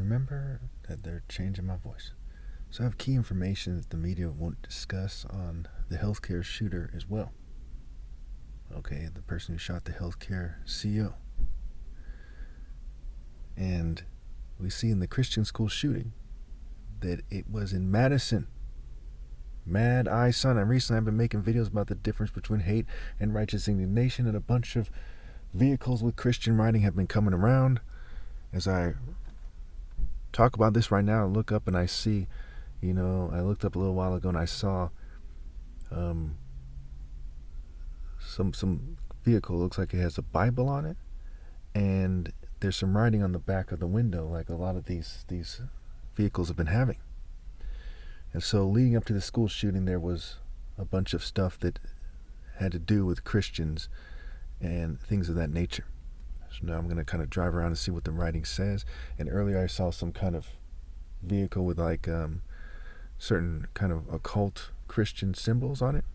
remember that they're changing my voice. So I have key information that the media won't discuss on the healthcare shooter as well. Okay, the person who shot the healthcare CEO. And we see in the Christian school shooting that it was in Madison. Mad Eye Son. And recently I've been making videos about the difference between hate and righteous indignation, and a bunch of vehicles with Christian writing have been coming around. As I talk about this right now, I look up and I see, I looked up a little while ago and I saw some vehicle, looks like it has a Bible on it, and there's some writing on the back of the window, like a lot of these vehicles have been having. And so leading up to the school shooting, there was a bunch of stuff that had to do with Christians and things of that nature. So now I'm going to kind of drive around and see what the writing says. And earlier I saw some kind of vehicle with like certain kind of occult Christian symbols on it.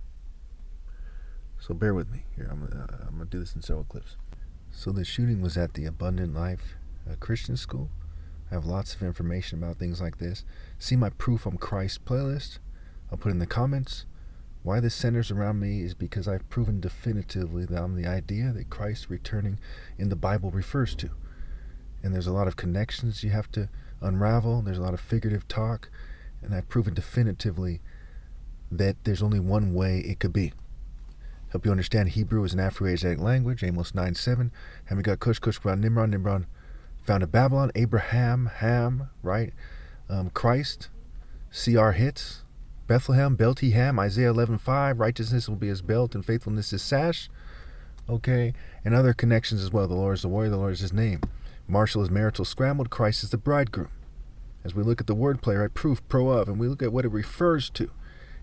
So bear with me here. I'm gonna do this in several clips. So the shooting was at the Abundant Life Christian School. I have lots of information about things like this. See my Proof I'm Christ playlist. I'll put in the comments. Why this centers around me is because I've proven definitively that I'm the idea that Christ returning in the Bible refers to. And there's a lot of connections you have to unravel. There's a lot of figurative talk. And I've proven definitively that there's only one way it could be. Help you understand Hebrew is an Afro-Asiatic language. Amos 9:7. Ham got Cush, Cush brought Nimrod, Nimrod founded Babylon. Abraham, Ham, right? Christ, CR hits. Bethlehem, belt he ham. Isaiah 11:5. Righteousness will be his belt and faithfulness his sash. Okay, and other connections as well. The Lord is the warrior, the Lord is his name. Marshall is marital scrambled. Christ is the bridegroom. As we look at the wordplay, right? Proof, pro of, and we look at what it refers to.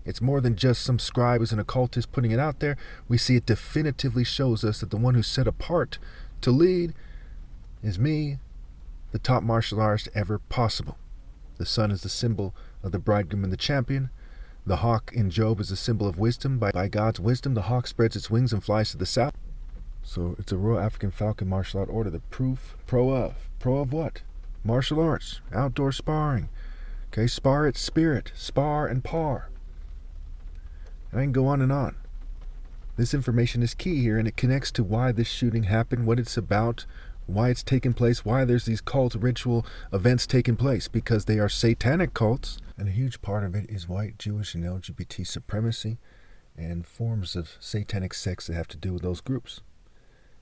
It's more than just some scribe who's an occultist putting it out there. We see it definitively shows us that the one who's set apart to lead is me, the top martial artist ever possible. The sun is the symbol of the bridegroom and the champion. The hawk in Job is a symbol of wisdom. By God's wisdom, the hawk spreads its wings and flies to the south. So it's a Royal African Falcon martial art order. The proof, pro of what? Martial arts, outdoor sparring. Okay, spar it, spirit, spar and par. And I can go on and on. This information is key here, and it connects to why this shooting happened, what it's about, why it's taking place, why there's these cult ritual events taking place, because they are satanic cults, and a huge part of it is white, Jewish, and LGBT supremacy and forms of satanic sex that have to do with those groups.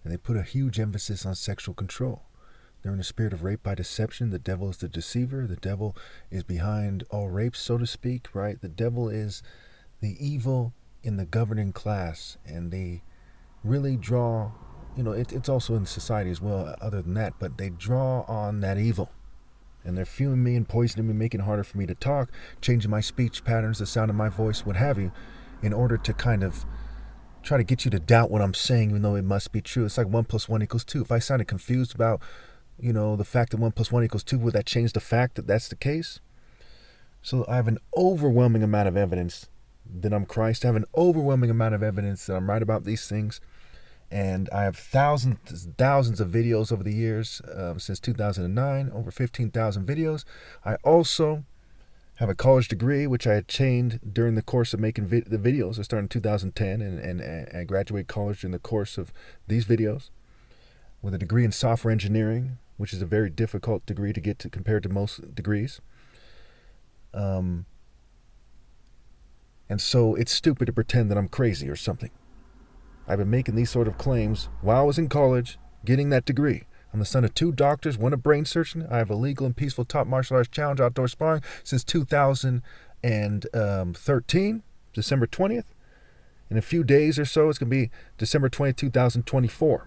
And they put a huge emphasis on sexual control. They're in a spirit of rape by deception. The devil is the deceiver. The devil is behind all rapes, so to speak, right? The devil is the evil in the governing class, and they really draw, it's also in society as well, other than that, but they draw on that evil. And they're fueling me and poisoning me, making it harder for me to talk, changing my speech patterns, the sound of my voice, what have you, in order to kind of try to get you to doubt what I'm saying, even though it must be true. It's like 1 + 1 = 2. If I sounded confused about, the fact that 1 + 1 = 2, would that change the fact that that's the case? So I have an overwhelming amount of evidence that I'm Christ. I have an overwhelming amount of evidence that I'm right about these things. And I have thousands of videos over the years, since 2009, over 15,000 videos. I also have a college degree, which I attained during the course of making the videos. I started in 2010 and I graduated college during the course of these videos with a degree in software engineering, which is a very difficult degree to get to compared to most degrees. And so it's stupid to pretend that I'm crazy or something. I've been making these sort of claims while I was in college, getting that degree. I'm the son of 2 doctors, one a brain surgeon. I have a legal and peaceful top martial arts challenge outdoor sparring since 2013, December 20th. In a few days or so, it's going to be December 20th, 2024.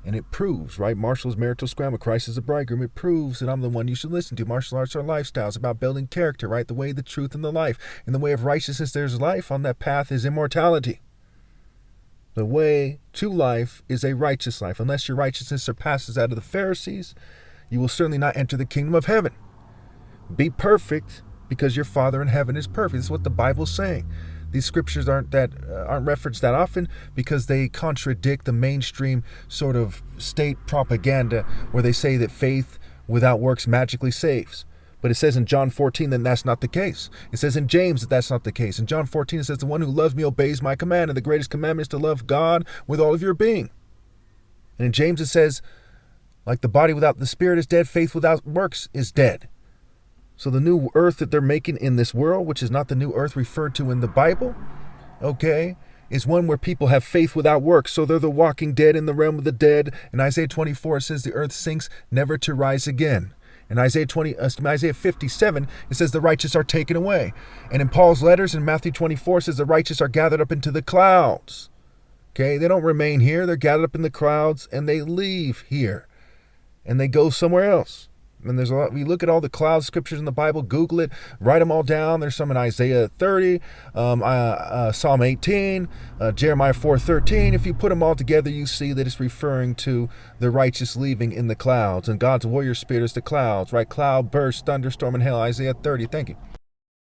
And it proves, right? Martial's marital scramble, Christ is the bridegroom. It proves that I'm the one you should listen to. Martial arts are lifestyles, about building character, right? The way, the truth, and the life. In the way of righteousness, there's life. On that path is immortality. The way to life is a righteous life. Unless your righteousness surpasses that of the Pharisees, you will certainly not enter the kingdom of heaven. Be perfect because your Father in heaven is perfect. This is what the Bible's saying. These scriptures aren't referenced that often because they contradict the mainstream sort of state propaganda where they say that faith without works magically saves. But it says in John 14 that that's not the case. It says in James that that's not the case. In John 14 it says, the one who loves me obeys my command, and the greatest commandment is to love God with all of your being. And in James it says, like the body without the spirit is dead, faith without works is dead. So the new earth that they're making in this world, which is not the new earth referred to in the Bible, okay, is one where people have faith without works. So they're the walking dead in the realm of the dead. In Isaiah 24 it says the earth sinks never to rise again. In Isaiah 57, it says the righteous are taken away. And in Paul's letters in Matthew 24, it says the righteous are gathered up into the clouds. Okay, they don't remain here. They're gathered up in the clouds and they leave here. And they go somewhere else. And there's a lot. We look at all the cloud scriptures in the Bible, Google it, write them all down. There's some in Isaiah 30, Psalm 18, Jeremiah 4:13. If you put them all together, you see that it's referring to the righteous leaving in the clouds. And God's warrior spirit is the clouds, right? Cloud, burst, thunderstorm, and hail. Isaiah 30. Thank you.